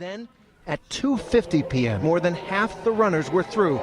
Then, at 2:50 p.m., more than half the runners were through.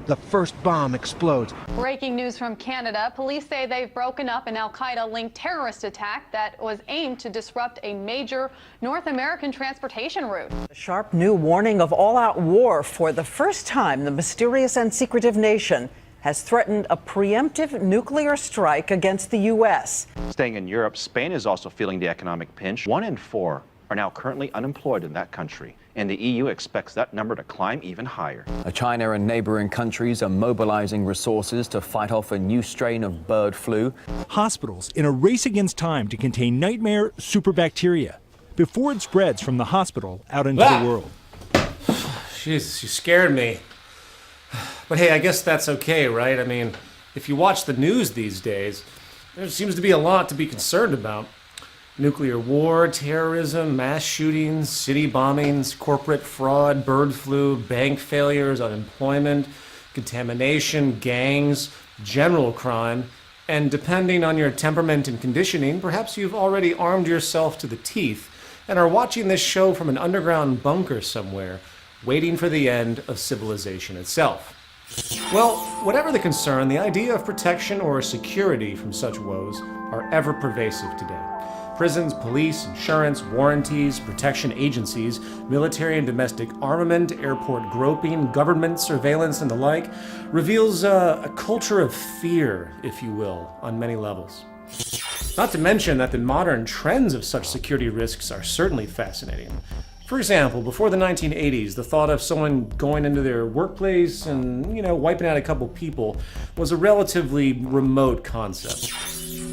The first bomb explodes. Breaking news from Canada. Police say they've broken up an al-Qaeda-linked terrorist attack that was aimed to disrupt a major North American transportation route. A sharp new warning of all-out war. For the first time, the mysterious and secretive nation has threatened a preemptive nuclear strike against the U.S. Staying in Europe, Spain is also feeling the economic pinch. 1 in 4 are now currently unemployed in that country, and the EU expects that number to climb even higher. China and neighboring countries are mobilizing resources to fight off a new strain of bird flu. Hospitals in a race against time to contain nightmare superbacteria before it spreads from the hospital out into the world. Jesus, you scared me. But hey, I guess that's okay, right? I mean, if you watch the news these days, there seems to be a lot to be concerned about. Nuclear war, terrorism, mass shootings, city bombings, corporate fraud, bird flu, bank failures, unemployment, contamination, gangs, general crime, and depending on your temperament and conditioning, perhaps you've already armed yourself to the teeth and are watching this show from an underground bunker somewhere, waiting for the end of civilization itself. Well, whatever the concern, the idea of protection or security from such woes are ever pervasive today. Prisons, police, insurance, warranties, protection agencies, military and domestic armament, airport groping, government surveillance, and the like reveals a culture of fear, if you will, on many levels. Not to mention that the modern trends of such security risks are certainly fascinating. For example, before the 1980s, the thought of someone going into their workplace and, wiping out a couple people was a relatively remote concept.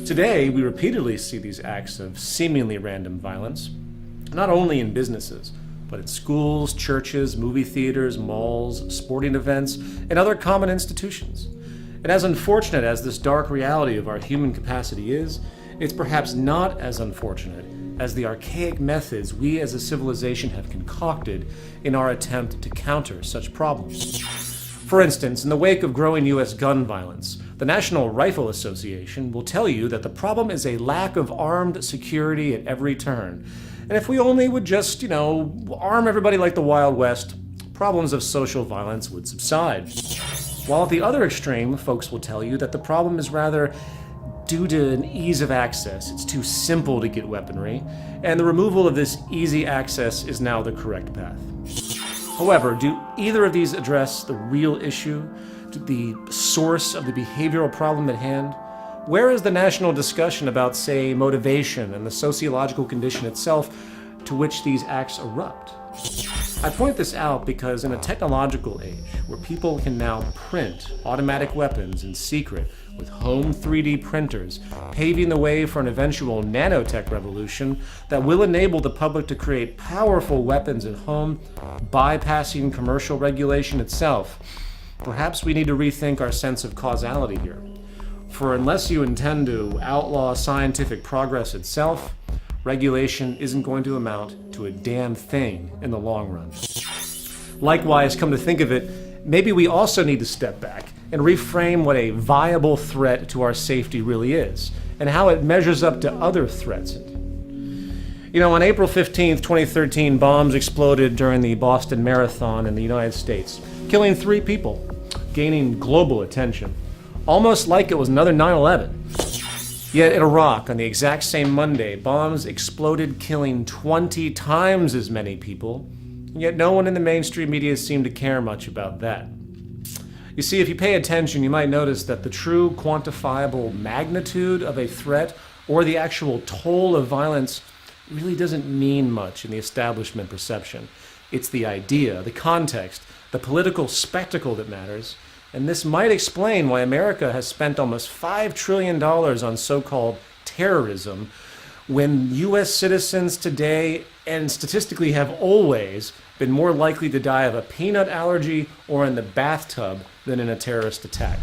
Today, we repeatedly see these acts of seemingly random violence, not only in businesses, but in schools, churches, movie theaters, malls, sporting events, and other common institutions. And as unfortunate as this dark reality of our human capacity is, it's perhaps not as unfortunate as the archaic methods we as a civilization have concocted in our attempt to counter such problems. For instance, in the wake of growing U.S. gun violence, the National Rifle Association will tell you that the problem is a lack of armed security at every turn. And if we only would just, arm everybody like the Wild West, problems of social violence would subside. While at the other extreme, folks will tell you that the problem is rather due to an ease of access. It's too simple to get weaponry, and the removal of this easy access is now the correct path. However, do either of these address the real issue, the source of the behavioral problem at hand? Where is the national discussion about, say, motivation and the sociological condition itself to which these acts erupt? I point this out because in a technological age where people can now print automatic weapons in secret with home 3D printers, paving the way for an eventual nanotech revolution that will enable the public to create powerful weapons at home, bypassing commercial regulation itself, perhaps we need to rethink our sense of causality here. For unless you intend to outlaw scientific progress itself, regulation isn't going to amount to a damn thing in the long run. Likewise, come to think of it, maybe we also need to step back and reframe what a viable threat to our safety really is, and how it measures up to other threats. On April 15th, 2013, bombs exploded during the Boston Marathon in the United States, killing 3 people, gaining global attention, almost like it was another 9/11. Yet in Iraq, on the exact same Monday, bombs exploded, killing 20 times as many people, and yet no one in the mainstream media seemed to care much about that. You see, if you pay attention, you might notice that the true quantifiable magnitude of a threat or the actual toll of violence really doesn't mean much in the establishment perception. It's the idea, the context, the political spectacle that matters, and this might explain why America has spent almost $5 trillion on so-called terrorism when U.S. citizens today, and statistically have always, been more likely to die of a peanut allergy or in the bathtub than in a terrorist attack.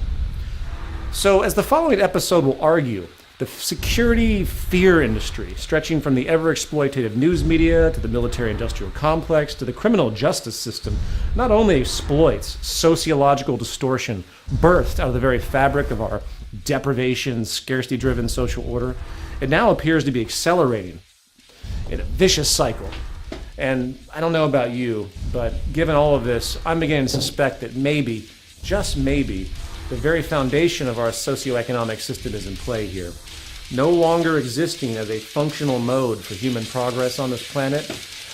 So, as the following episode will argue, the security fear industry, stretching from the ever-exploitative news media to the military-industrial complex to the criminal justice system, not only exploits sociological distortion birthed out of the very fabric of our deprivation, scarcity-driven social order, it now appears to be accelerating in a vicious cycle. And I don't know about you, but given all of this, I'm beginning to suspect that maybe, just maybe, the very foundation of our socioeconomic system is in play here. No longer existing as a functional mode for human progress on this planet,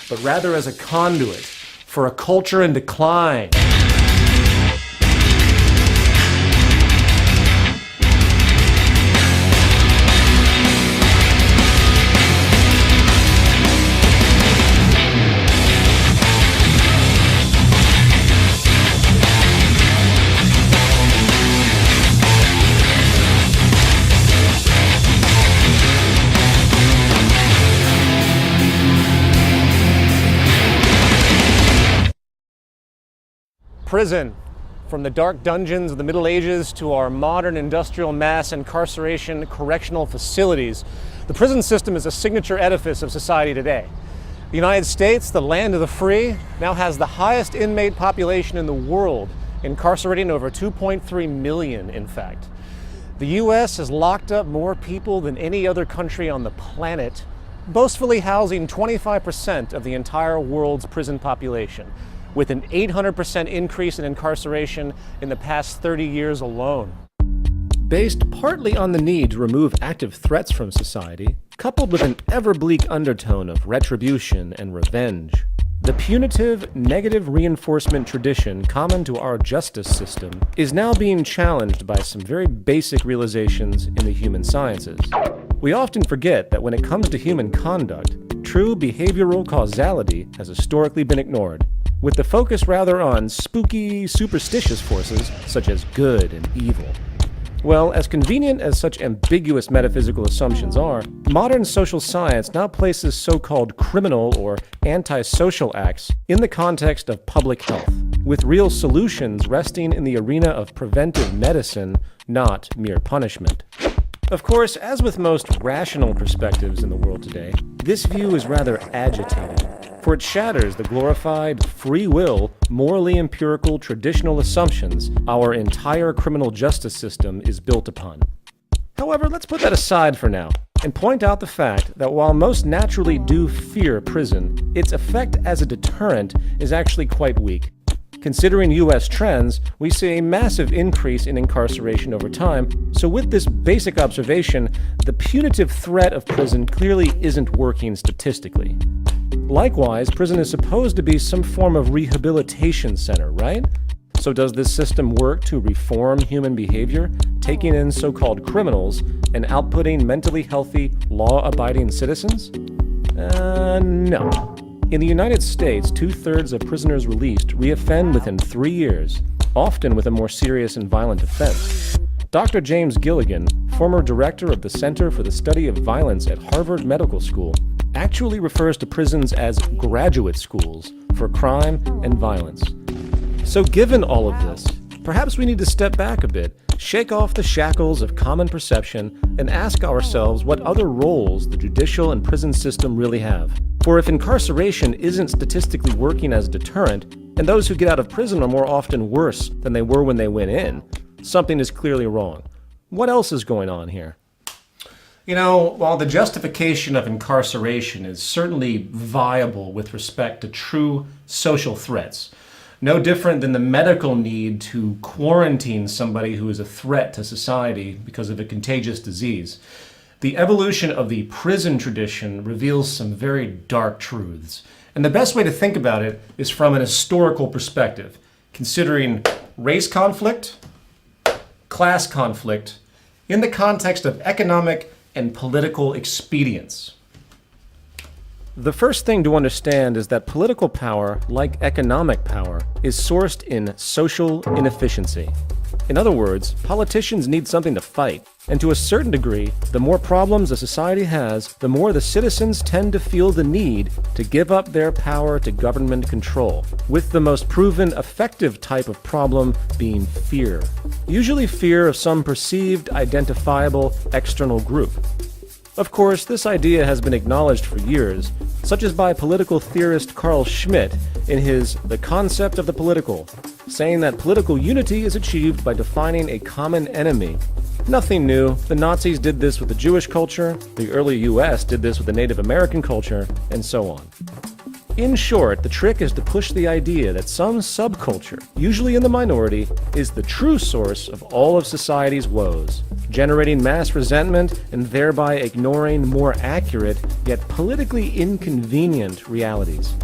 but rather as a conduit for a culture in decline. Prison. From the dark dungeons of the Middle Ages to our modern industrial mass incarceration correctional facilities, the prison system is a signature edifice of society today. The United States, the land of the free, now has the highest inmate population in the world, incarcerating over 2.3 million, in fact. The U.S. has locked up more people than any other country on the planet, boastfully housing 25% of the entire world's prison population, with an 800% increase in incarceration in the past 30 years alone. Based partly on the need to remove active threats from society, coupled with an ever-bleak undertone of retribution and revenge, the punitive, negative reinforcement tradition common to our justice system is now being challenged by some very basic realizations in the human sciences. We often forget that when it comes to human conduct, true behavioral causality has historically been ignored, with the focus rather on spooky, superstitious forces such as good and evil. Well, as convenient as such ambiguous metaphysical assumptions are, modern social science now places so-called criminal or antisocial acts in the context of public health, with real solutions resting in the arena of preventive medicine, not mere punishment. Of course, as with most rational perspectives in the world today, this view is rather agitating, for it shatters the glorified, free will, morally empirical traditional assumptions our entire criminal justice system is built upon. However, let's put that aside for now, and point out the fact that while most naturally do fear prison, its effect as a deterrent is actually quite weak. Considering U.S. trends, we see a massive increase in incarceration over time, so with this basic observation, the punitive threat of prison clearly isn't working statistically. Likewise, prison is supposed to be some form of rehabilitation center, right? So does this system work to reform human behavior, taking in so-called criminals and outputting mentally healthy, law-abiding citizens? No. In the United States, 2/3 of prisoners released reoffend within 3 years, often with a more serious and violent offense. Dr. James Gilligan, former director of the Center for the Study of Violence at Harvard Medical School, actually refers to prisons as graduate schools for crime and violence. So given all of this, perhaps we need to step back a bit, shake off the shackles of common perception, and ask ourselves what other roles the judicial and prison system really have. For if incarceration isn't statistically working as a deterrent, and those who get out of prison are more often worse than they were when they went in, something is clearly wrong. What else is going on here? You know, while the justification of incarceration is certainly viable with respect to true social threats, no different than the medical need to quarantine somebody who is a threat to society because of a contagious disease, the evolution of the prison tradition reveals some very dark truths. And the best way to think about it is from an historical perspective, considering race conflict, class conflict, in the context of economic and political expedience. The first thing to understand is that political power, like economic power, is sourced in social inefficiency. In other words, politicians need something to fight, and to a certain degree, the more problems a society has, the more the citizens tend to feel the need to give up their power to government control, with the most proven effective type of problem being fear. Usually fear of some perceived, identifiable, external group. Of course, this idea has been acknowledged for years, such as by political theorist Carl Schmitt in his The Concept of the Political, saying that political unity is achieved by defining a common enemy. Nothing new. The Nazis did this with the Jewish culture, the early US did this with the Native American culture, and so on. In short, the trick is to push the idea that some subculture, usually in the minority, is the true source of all of society's woes, generating mass resentment and thereby ignoring more accurate, yet politically inconvenient realities.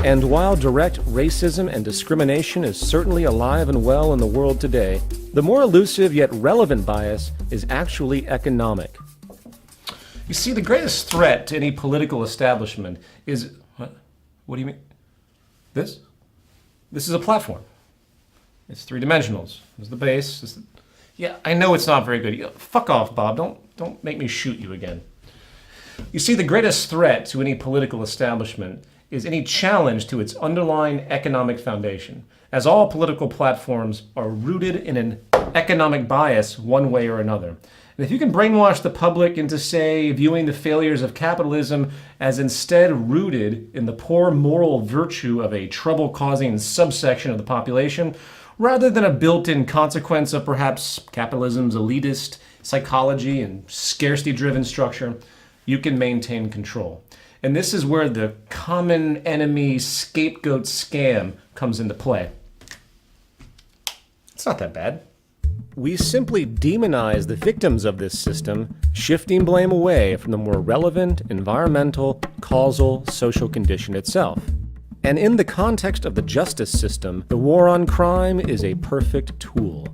And while direct racism and discrimination is certainly alive and well in the world today, the more elusive yet relevant bias is actually economic. You see, the greatest threat to any political establishment is... What do you mean? This? This is a platform. It's three-dimensionals. This is the base. Yeah, I know it's not very good. Fuck off, Bob. Don't make me shoot you again. You see, the greatest threat to any political establishment is any challenge to its underlying economic foundation, as all political platforms are rooted in an economic bias one way or another. And if you can brainwash the public into, say, viewing the failures of capitalism as instead rooted in the poor moral virtue of a trouble-causing subsection of the population, rather than a built-in consequence of perhaps capitalism's elitist psychology and scarcity-driven structure, you can maintain control. And this is where the common enemy scapegoat scam comes into play. It's not that bad. We simply demonize the victims of this system, shifting blame away from the more relevant environmental, causal, social condition itself. And in the context of the justice system, the war on crime is a perfect tool.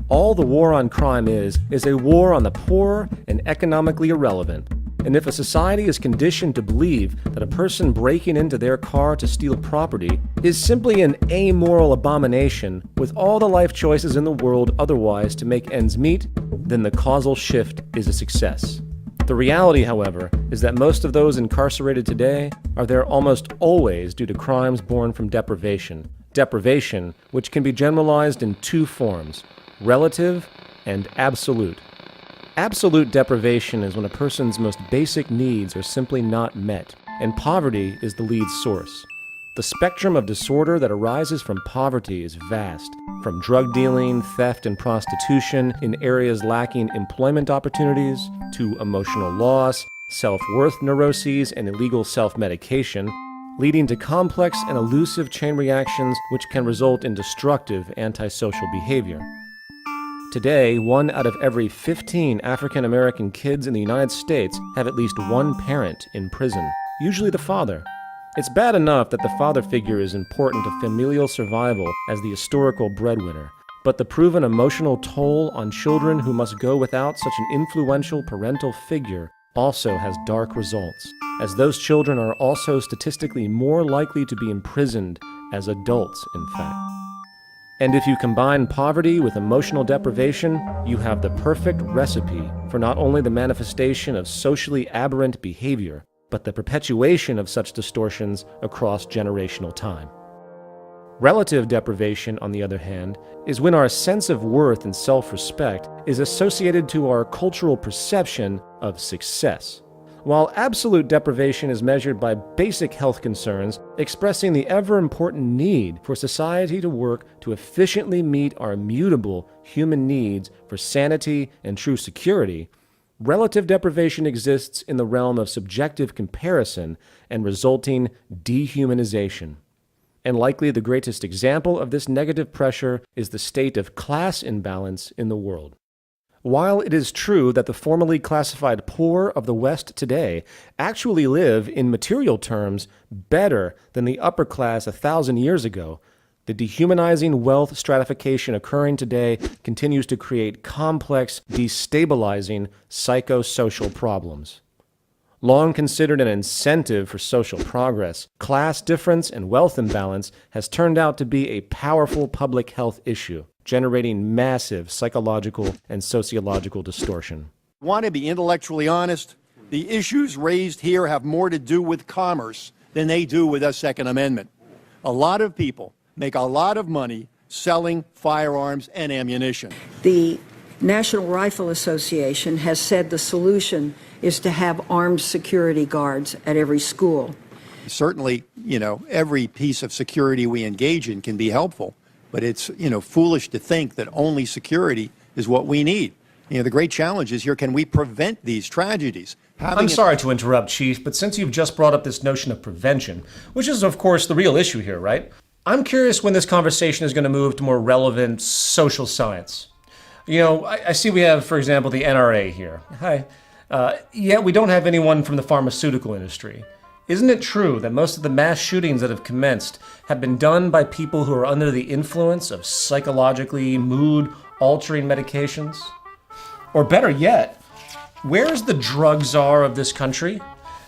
All the war on crime is a war on the poor and economically irrelevant. And if a society is conditioned to believe that a person breaking into their car to steal property is simply an amoral abomination with all the life choices in the world otherwise to make ends meet, then the causal shift is a success. The reality, however, is that most of those incarcerated today are there almost always due to crimes born from deprivation. Deprivation, which can be generalized in two forms: relative and absolute. Absolute deprivation is when a person's most basic needs are simply not met, and poverty is the lead source. The spectrum of disorder that arises from poverty is vast, from drug dealing, theft, and prostitution in areas lacking employment opportunities, to emotional loss, self-worth neuroses, and illegal self-medication, leading to complex and elusive chain reactions which can result in destructive antisocial behavior. Today, 1 out of every 15 African American kids in the United States have at least one parent in prison, usually the father. It's bad enough that the father figure is important to familial survival as the historical breadwinner, but the proven emotional toll on children who must go without such an influential parental figure also has dark results, as those children are also statistically more likely to be imprisoned as adults, in fact. And if you combine poverty with emotional deprivation, you have the perfect recipe for not only the manifestation of socially aberrant behavior, but the perpetuation of such distortions across generational time. Relative deprivation, on the other hand, is when our sense of worth and self-respect is associated to our cultural perception of success. While absolute deprivation is measured by basic health concerns, expressing the ever-important need for society to work to efficiently meet our immutable human needs for sanity and true security, relative deprivation exists in the realm of subjective comparison and resulting dehumanization. And likely the greatest example of this negative pressure is the state of class imbalance in the world. While it is true that the formerly classified poor of the West today actually live, in material terms, better than the upper class 1,000 years ago, the dehumanizing wealth stratification occurring today continues to create complex, destabilizing psychosocial problems. Long considered an incentive for social progress, class difference and wealth imbalance has turned out to be a powerful public health issue, generating massive psychological and sociological distortion. Want to be intellectually honest? The issues raised here have more to do with commerce than they do with the Second Amendment. A lot of people make a lot of money selling firearms and ammunition. The National Rifle Association has said the solution is to have armed security guards at every school. Certainly, every piece of security we engage in can be helpful, but it's, foolish to think that only security is what we need. The great challenge is here, can we prevent these tragedies? I'm sorry to interrupt, Chief, but since you've just brought up this notion of prevention, which is, of course, the real issue here, right? I'm curious when this conversation is going to move to more relevant social science. I see we have, for example, the NRA here. Hi. Yet we don't have anyone from the pharmaceutical industry. Isn't it true that most of the mass shootings that have commenced have been done by people who are under the influence of psychologically mood-altering medications? Or better yet, where's the drug czar of this country?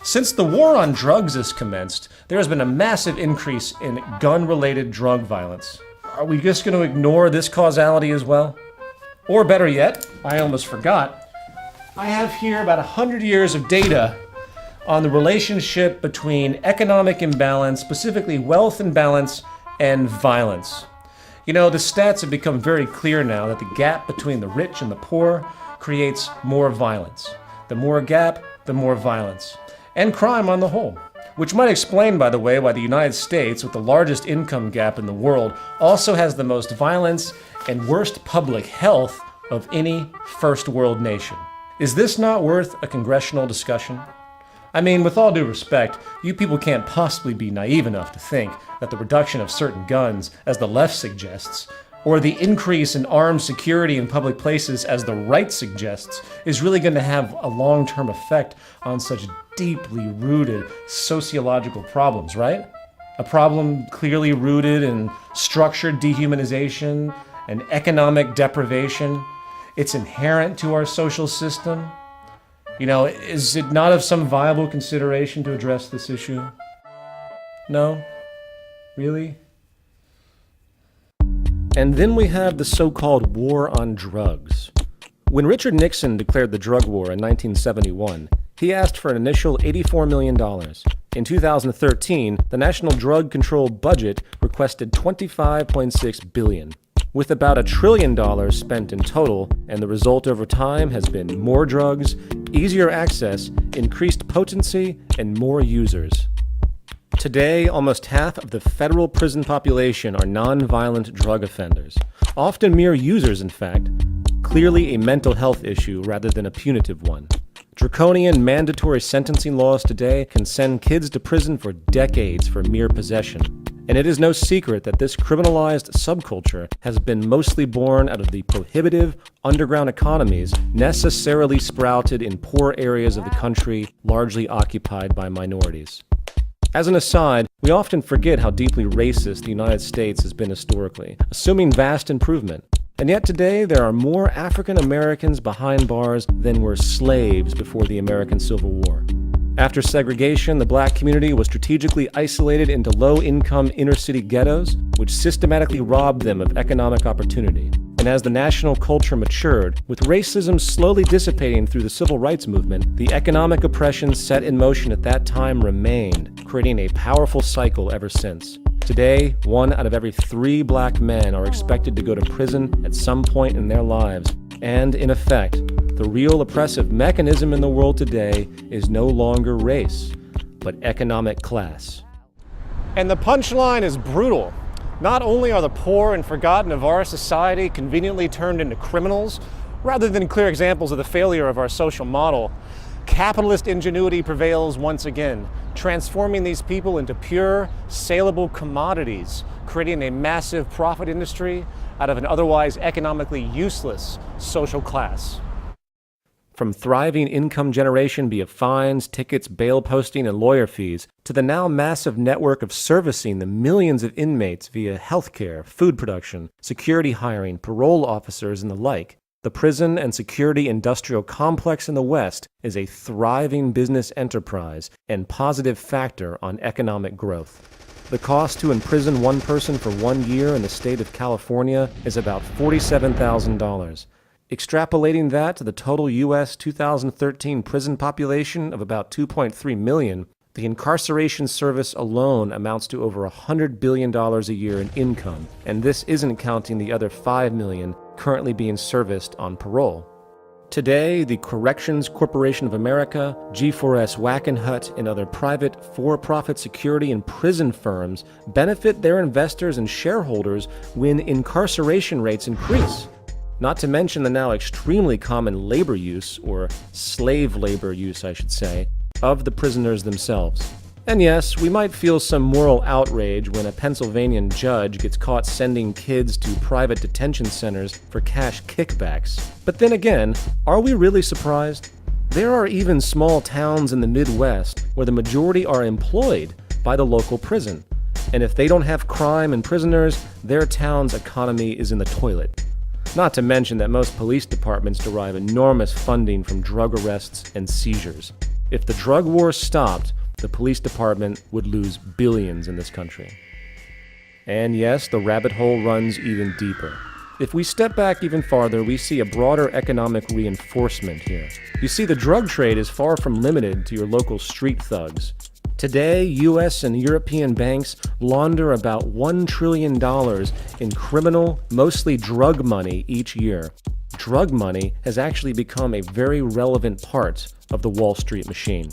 Since the war on drugs has commenced, there has been a massive increase in gun-related drug violence. Are we just going to ignore this causality as well? Or better yet, I almost forgot, I have here about 100 years of data on the relationship between economic imbalance, specifically wealth imbalance, and violence. The stats have become very clear now that the gap between the rich and the poor creates more violence. The more gap, the more violence. And crime on the whole. Which might explain, by the way, why the United States, with the largest income gap in the world, also has the most violence and worst public health of any first world nation. Is this not worth a congressional discussion? I mean, with all due respect, you people can't possibly be naive enough to think that the reduction of certain guns, as the left suggests, or the increase in armed security in public places, as the right suggests, is really going to have a long-term effect on such deeply rooted sociological problems, right? A problem clearly rooted in structured dehumanization and economic deprivation. It's inherent to our social system. Is it not of some viable consideration to address this issue? No? Really? And then we have the so-called war on drugs. When Richard Nixon declared the drug war in 1971, he asked for an initial $84 million. In 2013, the National Drug Control Budget requested $25.6 billion, with about $1 trillion spent in total, and the result over time has been more drugs, easier access, increased potency, and more users. Today, almost half of the federal prison population are non-violent drug offenders, often mere users, in fact, clearly a mental health issue rather than a punitive one. Draconian mandatory sentencing laws today can send kids to prison for decades for mere possession. And it is no secret that this criminalized subculture has been mostly born out of the prohibitive underground economies necessarily sprouted in poor areas of the country, largely occupied by minorities. As an aside, we often forget how deeply racist the United States has been historically, assuming vast improvement. And yet today, there are more African Americans behind bars than were slaves before the American Civil War. After segregation, the black community was strategically isolated into low-income inner-city ghettos, which systematically robbed them of economic opportunity. And as the national culture matured, with racism slowly dissipating through the civil rights movement, the economic oppression set in motion at that time remained, creating a powerful cycle ever since. Today, 1 out of every 3 black men are expected to go to prison at some point in their lives. And, in effect, the real oppressive mechanism in the world today is no longer race, but economic class. And the punchline is brutal. Not only are the poor and forgotten of our society conveniently turned into criminals, rather than clear examples of the failure of our social model, capitalist ingenuity prevails once again, transforming these people into pure, saleable commodities, creating a massive profit industry out of an otherwise economically useless social class. From thriving income generation via fines, tickets, bail posting, and lawyer fees, to the now massive network of servicing the millions of inmates via healthcare, food production, security hiring, parole officers, and the like, the prison and security industrial complex in the West is a thriving business enterprise and positive factor on economic growth. The cost to imprison one person for 1 year in the state of California is about $47,000. Extrapolating that to the total U.S. 2013 prison population of about 2.3 million, the incarceration service alone amounts to over $100 billion a year in income, and this isn't counting the other 5 million currently being serviced on parole. Today, the Corrections Corporation of America, G4S Wackenhut, and other private for-profit security and prison firms benefit their investors and shareholders when incarceration rates increase. Not to mention the now extremely common labor use, or slave labor use I should say, of the prisoners themselves. And yes, we might feel some moral outrage when a Pennsylvania judge gets caught sending kids to private detention centers for cash kickbacks. But then again, are we really surprised? There are even small towns in the Midwest where the majority are employed by the local prison. And if they don't have crime and prisoners, their town's economy is in the toilet. Not to mention that most police departments derive enormous funding from drug arrests and seizures. If the drug war stopped, the police department would lose billions in this country. And yes, the rabbit hole runs even deeper. If we step back even farther, we see a broader economic reinforcement here. You see, the drug trade is far from limited to your local street thugs. Today, U.S. and European banks launder about $1 trillion in criminal, mostly drug money each year. Drug money has actually become a very relevant part of the Wall Street machine.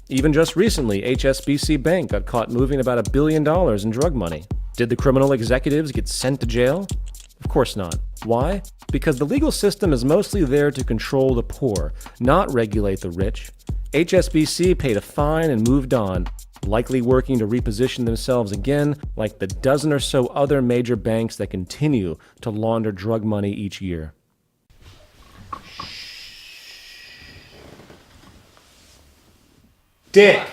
Even just recently, HSBC Bank got caught moving about $1 billion in drug money. Did the criminal executives get sent to jail? Of course not. Why? Because the legal system is mostly there to control the poor, not regulate the rich. HSBC paid a fine and moved on, likely working to reposition themselves again like the dozen or so other major banks that continue to launder drug money each year. Dick!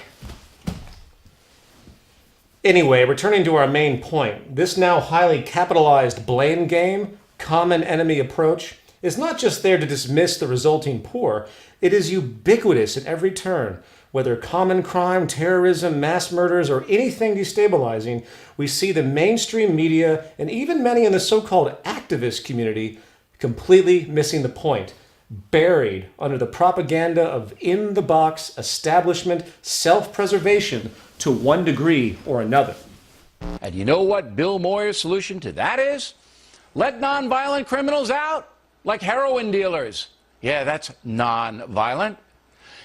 Anyway, returning to our main point, this now highly capitalized blame game, common enemy approach, is not just there to dismiss the resulting poor, it is ubiquitous at every turn. Whether common crime, terrorism, mass murders, or anything destabilizing, we see the mainstream media and even many in the so-called activist community completely missing the point, buried under the propaganda of in-the-box establishment self-preservation to one degree or another. And you know what Bill Moyer's solution to that is? Let nonviolent criminals out, like heroin dealers. Yeah, that's non-violent.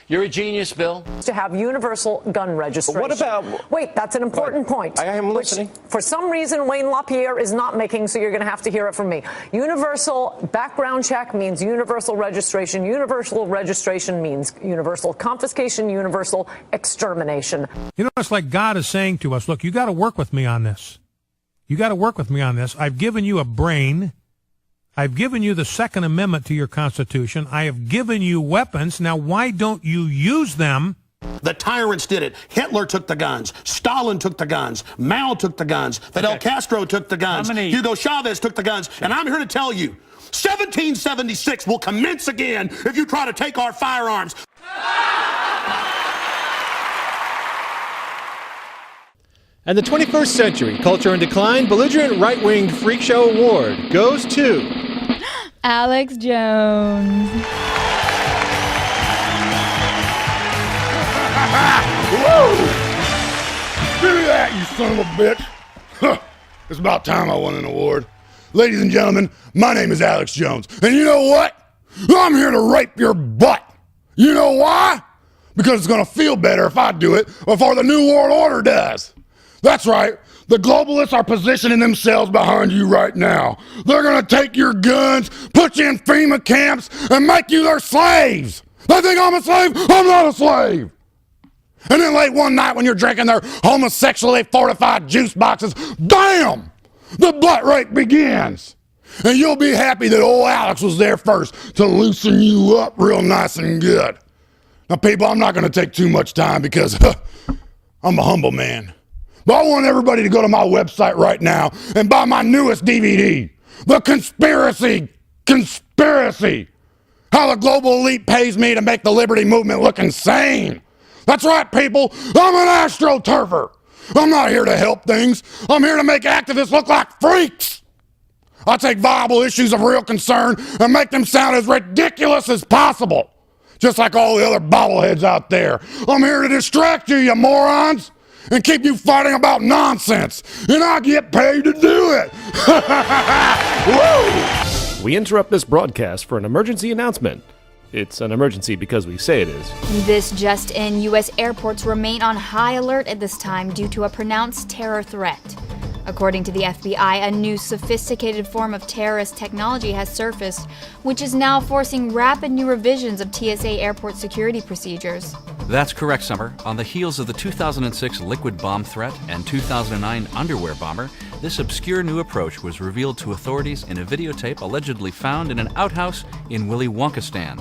You're a genius, Bill. To have universal gun registration. What about... Wait, that's an important point. I am listening. Which, for some reason, Wayne LaPierre is not making, so you're going to have to hear it from me. Universal background check means universal registration. Universal registration means universal confiscation, universal extermination. You know, it's like God is saying to us, look, you got to work with me on this. You got to work with me on this. I've given you a brain. I've given you the Second Amendment to your Constitution. I have given you weapons. Now, why don't you use them? The tyrants did it. Hitler took the guns. Stalin took the guns. Mao took the guns. Fidel Castro took the guns. Hugo Chavez took the guns. And I'm here to tell you, 1776 will commence again if you try to take our firearms. And the 21st Century Culture in Decline Belligerent Right-Winged Freak Show Award goes to Alex Jones. Woo! Give me that, you son of a bitch. Huh. It's about time I won an award. Ladies and gentlemen, my name is Alex Jones. And you know what? I'm here to rape your butt. You know why? Because it's going to feel better if I do it before the New World Order does. That's right. The globalists are positioning themselves behind you right now. They're going to take your guns, put you in FEMA camps, and make you their slaves. They think I'm a slave? I'm not a slave. And then late one night when you're drinking their homosexually fortified juice boxes, bam! The butt rape begins. And you'll be happy that old Alex was there first to loosen you up real nice and good. Now, people, I'm not going to take too much time because I'm a humble man. But I want everybody to go to my website right now and buy my newest DVD, The Conspiracy. How the global elite pays me to make the liberty movement look insane. That's right, people. I'm an astroturfer. I'm not here to help things. I'm here to make activists look like freaks. I take viable issues of real concern and make them sound as ridiculous as possible. Just like all the other bobbleheads out there. I'm here to distract you, you morons. And keep you fighting about nonsense. And I get paid to do it. Woo! We interrupt this broadcast for an emergency announcement. It's an emergency because we say it is. This just in, U.S. airports remain on high alert at this time due to a pronounced terror threat. According to the FBI, a new sophisticated form of terrorist technology has surfaced, which is now forcing rapid new revisions of TSA airport security procedures. That's correct, Summer. On the heels of the 2006 liquid bomb threat and 2009 underwear bomber, this obscure new approach was revealed to authorities in a videotape allegedly found in an outhouse in Willy Wonkistan.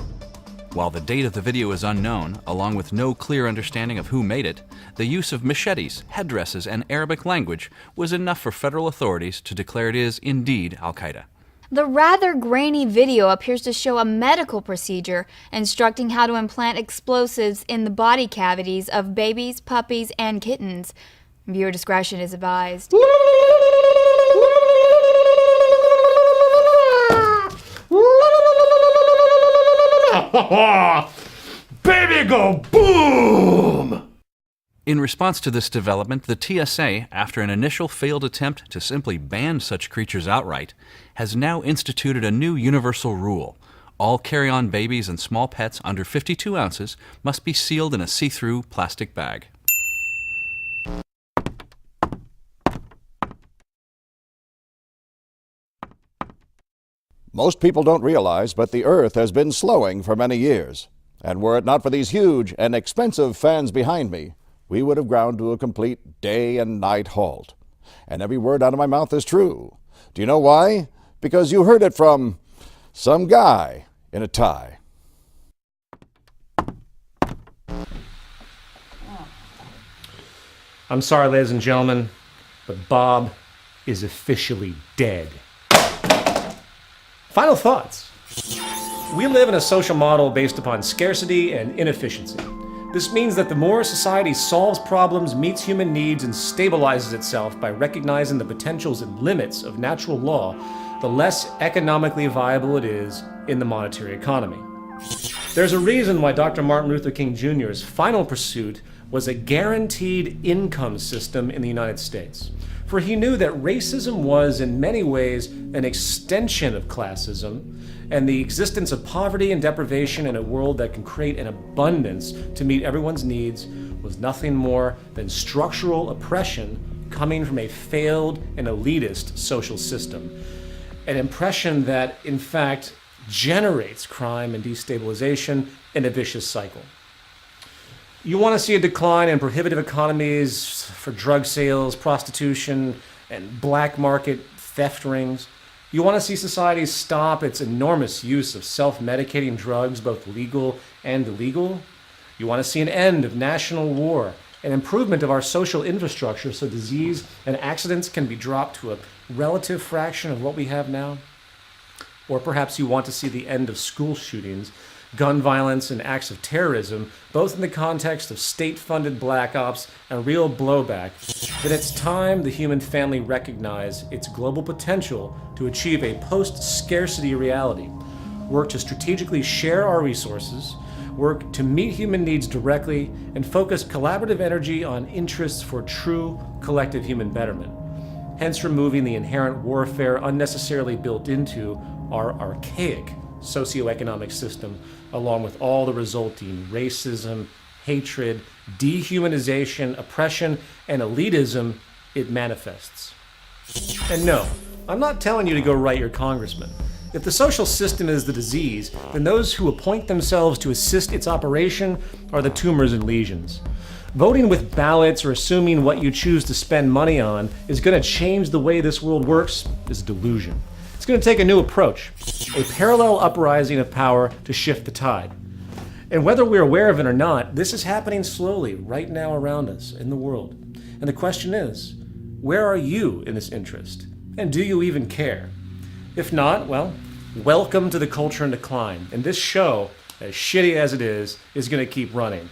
While the date of the video is unknown, along with no clear understanding of who made it, the use of machetes, headdresses, and Arabic language was enough for federal authorities to declare it is indeed Al-Qaeda. The rather grainy video appears to show a medical procedure instructing how to implant explosives in the body cavities of babies, puppies, and kittens. Viewer discretion is advised. Baby go boom! In response to this development, the TSA, after an initial failed attempt to simply ban such creatures outright, has now instituted a new universal rule. All carry-on babies and small pets under 52 ounces must be sealed in a see-through plastic bag. Most people don't realize, but the Earth has been slowing for many years. And were it not for these huge and expensive fans behind me, we would have ground to a complete day and night halt. And every word out of my mouth is true. Do you know why? Because you heard it from some guy in a tie. I'm sorry, ladies and gentlemen, but Bob is officially dead. Final thoughts. We live in a social model based upon scarcity and inefficiency. This means that the more society solves problems, meets human needs, and stabilizes itself by recognizing the potentials and limits of natural law, the less economically viable it is in the monetary economy. There's a reason why Dr. Martin Luther King Jr.'s final pursuit was a guaranteed income system in the United States. For he knew that racism was, in many ways, an extension of classism, and the existence of poverty and deprivation in a world that can create an abundance to meet everyone's needs was nothing more than structural oppression coming from a failed and elitist social system. An impression that, in fact, generates crime and destabilization in a vicious cycle. You want to see a decline in prohibitive economies for drug sales, prostitution, and black market theft rings. You want to see society stop its enormous use of self-medicating drugs, both legal and illegal. You want to see an end of national war, an improvement of our social infrastructure so disease and accidents can be dropped to a relative fraction of what we have now. Or perhaps you want to see the end of school shootings, gun violence, and acts of terrorism, both in the context of state-funded black ops and real blowback, then it's time the human family recognize its global potential to achieve a post-scarcity reality, work to strategically share our resources, work to meet human needs directly, and focus collaborative energy on interests for true collective human betterment, hence removing the inherent warfare unnecessarily built into our archaic socioeconomic system, along with all the resulting racism, hatred, dehumanization, oppression, and elitism it manifests. And no, I'm not telling you to go write your congressman. If the social system is the disease, then those who appoint themselves to assist its operation are the tumors and lesions. Voting with ballots or assuming what you choose to spend money on is going to change the way this world works is delusion. It's going to take a new approach, a parallel uprising of power to shift the tide. And whether we're aware of it or not, this is happening slowly right now around us in the world. And the question is, where are you in this interest? And do you even care? If not, well, welcome to the culture in decline. And this show, as shitty as it is going to keep running.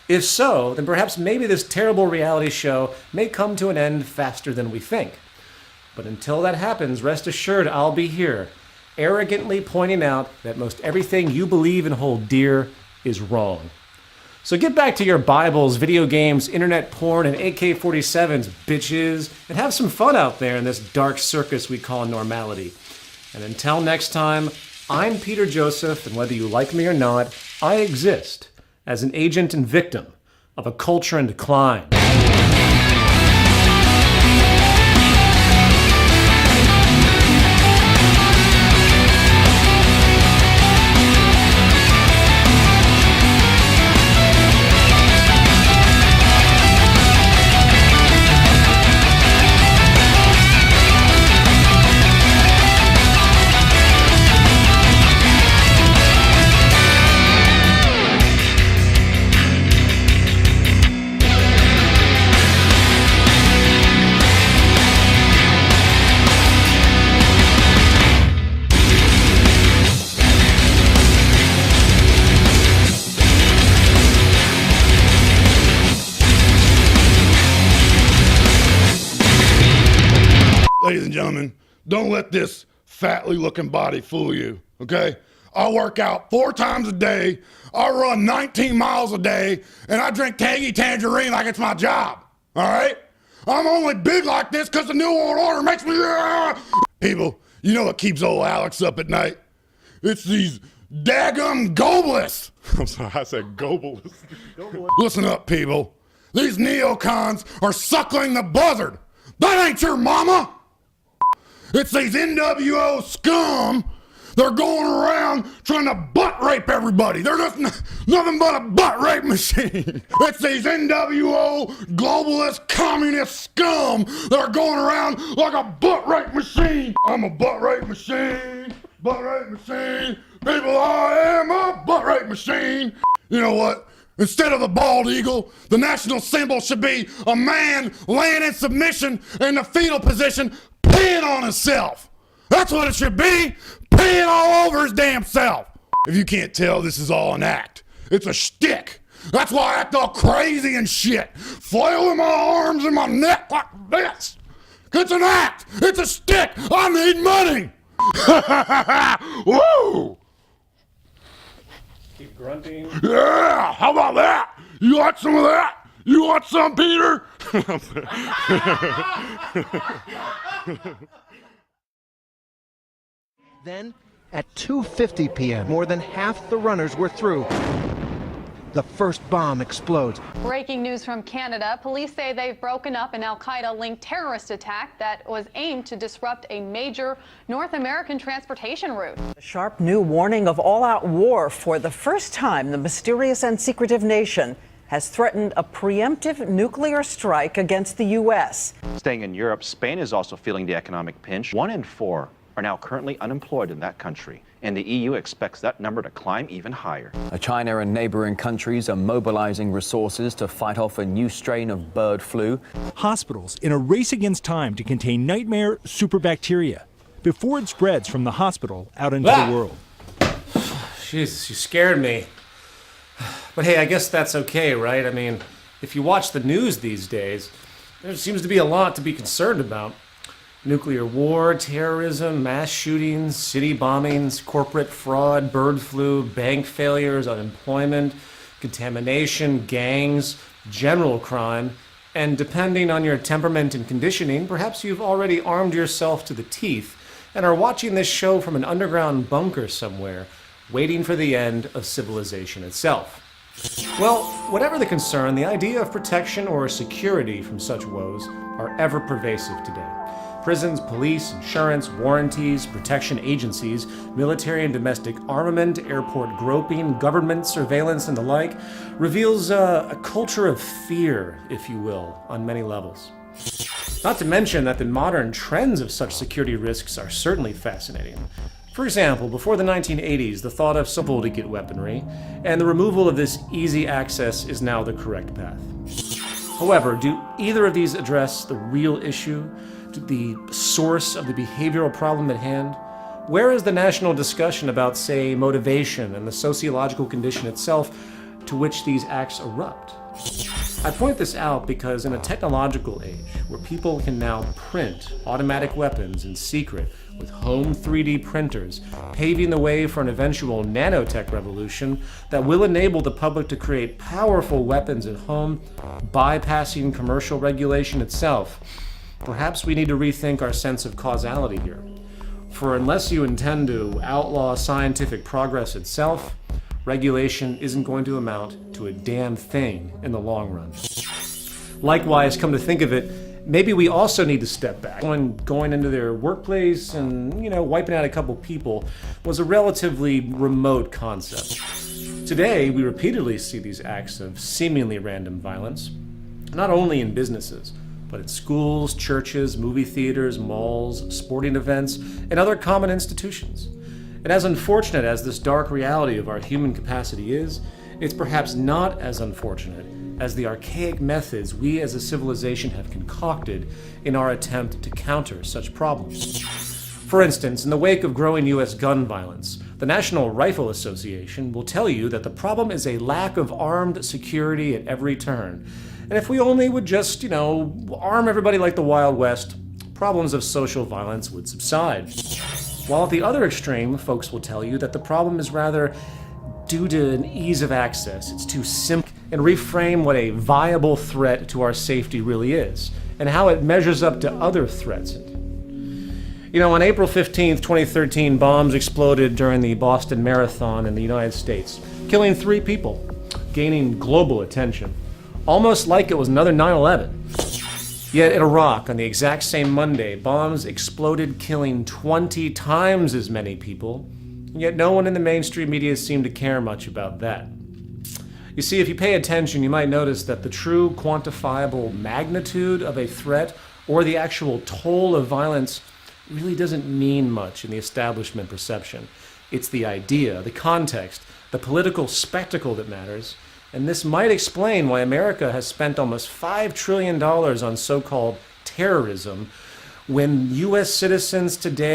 If so, then perhaps maybe this terrible reality show may come to an end faster than we think. But until that happens, rest assured I'll be here, arrogantly pointing out that most everything you believe and hold dear is wrong. So get back to your Bibles, video games, internet porn, and AK-47s, bitches, and have some fun out there in this dark circus we call normality. And until next time, I'm Peter Joseph, and whether you like me or not, I exist as an agent and victim of a culture in decline. Ladies and gentlemen, don't let this fatly looking body fool you, okay? I work out 4 times a day, I run 19 miles a day, and I drink Tangy Tangerine like it's my job, all right? I'm only big like this because the New World Order makes me... People, you know what keeps old Alex up at night? It's these daggum globalists. I'm sorry, I said globalists. Listen up, people. These neocons are suckling the buzzard. That ain't your mama. It's these NWO scum. They're going around trying to butt rape everybody. They're just nothing but a butt rape machine. It's these NWO globalist communist scum that are going around like a butt rape machine. I'm a butt rape machine. Butt rape machine. People, I am a butt rape machine. You know what? Instead of the bald eagle, the national symbol should be a man laying in submission in the fetal position, peeing on himself. That's what it should be, peeing all over his damn self. If you can't tell, this is all an act. It's a shtick. That's why I act all crazy and shit, flailing my arms and my neck like this. It's an act. It's a shtick. I need money. Woo! Keep grunting. Yeah, how about that? You like some of that? You want some, Peter? Then, at 2:50 p.m., more than half the runners were through. The first bomb explodes. Breaking news from Canada. Police say they've broken up an al-Qaeda-linked terrorist attack that was aimed to disrupt a major North American transportation route. A sharp new warning of all-out war. For the first time, the mysterious and secretive nation has threatened a preemptive nuclear strike against the U.S. Staying in Europe, Spain is also feeling the economic pinch. 1 in 4 are now currently unemployed in that country, and the EU expects that number to climb even higher. China and neighboring countries are mobilizing resources to fight off a new strain of bird flu. Hospitals in a race against time to contain nightmare superbacteria before it spreads from the hospital out into the world. Jesus, you scared me. But hey, I guess that's okay, right? I mean, if you watch the news these days, there seems to be a lot to be concerned about. Nuclear war, terrorism, mass shootings, city bombings, corporate fraud, bird flu, bank failures, unemployment, contamination, gangs, general crime, and depending on your temperament and conditioning, perhaps you've already armed yourself to the teeth and are watching this show from an underground bunker somewhere, waiting for the end of civilization itself. Well, whatever the concern, the idea of protection or security from such woes are ever pervasive today. Prisons, police, insurance, warranties, protection agencies, military and domestic armament, airport groping, government surveillance, and the like reveals a culture of fear, if you will, on many levels. Not to mention that the modern trends of such security risks are certainly fascinating. For example, before the 1980s, the thought of simple to get weaponry, and the removal of this easy access is now the correct path. However, do either of these address the real issue? The source of the behavioral problem at hand? Where is the national discussion about, say, motivation and the sociological condition itself to which these acts erupt? I point this out because in a technological age where people can now print automatic weapons in secret with home 3D printers, paving the way for an eventual nanotech revolution that will enable the public to create powerful weapons at home, bypassing commercial regulation itself, perhaps we need to rethink our sense of causality here. For unless you intend to outlaw scientific progress itself, regulation isn't going to amount to a damn thing in the long run. Likewise, come to think of it, maybe we also need to step back. Going into their workplace and, wiping out a couple people was a relatively remote concept. Today, we repeatedly see these acts of seemingly random violence, not only in businesses, but in schools, churches, movie theaters, malls, sporting events, and other common institutions. And as unfortunate as this dark reality of our human capacity is, it's perhaps not as unfortunate as the archaic methods we as a civilization have concocted in our attempt to counter such problems. For instance, in the wake of growing U.S. gun violence, the National Rifle Association will tell you that the problem is a lack of armed security at every turn. And if we only would just, arm everybody like the Wild West, problems of social violence would subside. While at the other extreme, folks will tell you that the problem is rather due to an ease of access. It's too simple, and reframe what a viable threat to our safety really is, and how it measures up to other threats. You know, on April 15th, 2013, bombs exploded during the Boston Marathon in the United States, killing 3 people, gaining global attention, almost like it was another 9/11. Yet in Iraq, on the exact same Monday, bombs exploded, killing 20 times as many people, and yet no one in the mainstream media seemed to care much about that. You see, if you pay attention, you might notice that the true quantifiable magnitude of a threat or the actual toll of violence really doesn't mean much in the establishment perception. It's the idea, the context, the political spectacle that matters, and this might explain why America has spent almost $5 trillion on so-called terrorism when U.S. citizens today